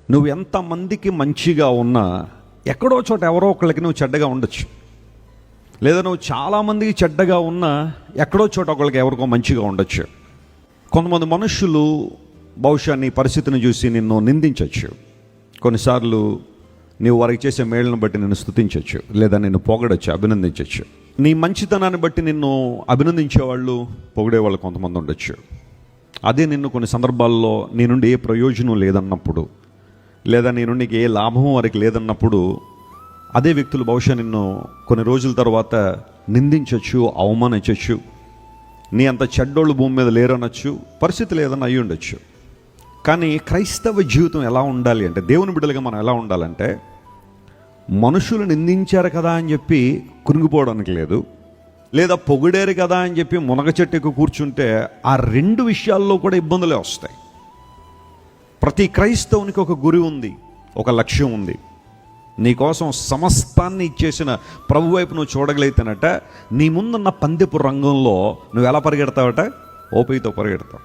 నువ్వు ఎంతమందికి మంచిగా ఉన్నా ఎక్కడో చోట ఎవరో ఒకళ్ళకి నువ్వు చెడ్డగా ఉండొచ్చు. లేదా నువ్వు చాలామందికి చెడ్డగా ఉన్నా ఎక్కడో చోట ఒకళ్ళకి ఎవరికో మంచిగా ఉండొచ్చు. కొంతమంది మనుషులు బహుశా నీ పరిస్థితిని చూసి నిన్ను నిందించవచ్చు. కొన్నిసార్లు నీవు వారికి చేసే మేళ్ళను బట్టి నిన్ను స్తుతించవచ్చు, లేదా నిన్ను పొగడచ్చు, అభినందించవచ్చు. నీ మంచితనాన్ని బట్టి నిన్ను అభినందించేవాళ్ళు, పొగిడేవాళ్ళు కొంతమంది ఉండొచ్చు. అదే నిన్ను కొన్ని సందర్భాల్లో నీ నుండి ఏ ప్రయోజనం లేదన్నప్పుడు, లేదా నీ నుండి ఏ లాభం వారికి లేదన్నప్పుడు, అదే వ్యక్తులు బహుశా నిన్ను కొన్ని రోజుల తర్వాత నిందించవచ్చు, అవమానించవచ్చు. నీ అంత చెడ్డోళ్ళు భూమి మీద లేరనొచ్చు, పరిస్థితులు ఏదన్నా అయ్యి ఉండొచ్చు. కానీ క్రైస్తవ జీవితం ఎలా ఉండాలి అంటే, దేవుని బిడ్డలుగా మనం ఎలా ఉండాలంటే, మనుషులు నిందించారు కదా అని చెప్పి కురింగిపోవడానికి లేదు, లేదా పొగిడేరు కదా అని చెప్పి మునగ చెట్టుకు కూర్చుంటే ఆ రెండు విషయాల్లో కూడా ఇబ్బందులే వస్తాయి. ప్రతి క్రైస్తవునికి ఒక గురి ఉంది, ఒక లక్ష్యం ఉంది. నీకోసం సమస్తాన్ని ఇచ్చేసిన ప్రభు వైపు నువ్వు చూడగలిగితేనట, నీ ముందున్న పందెపు రంగంలో నువ్వు ఎలా పరిగెడతావట? ఓపికతో పరిగెడతావు.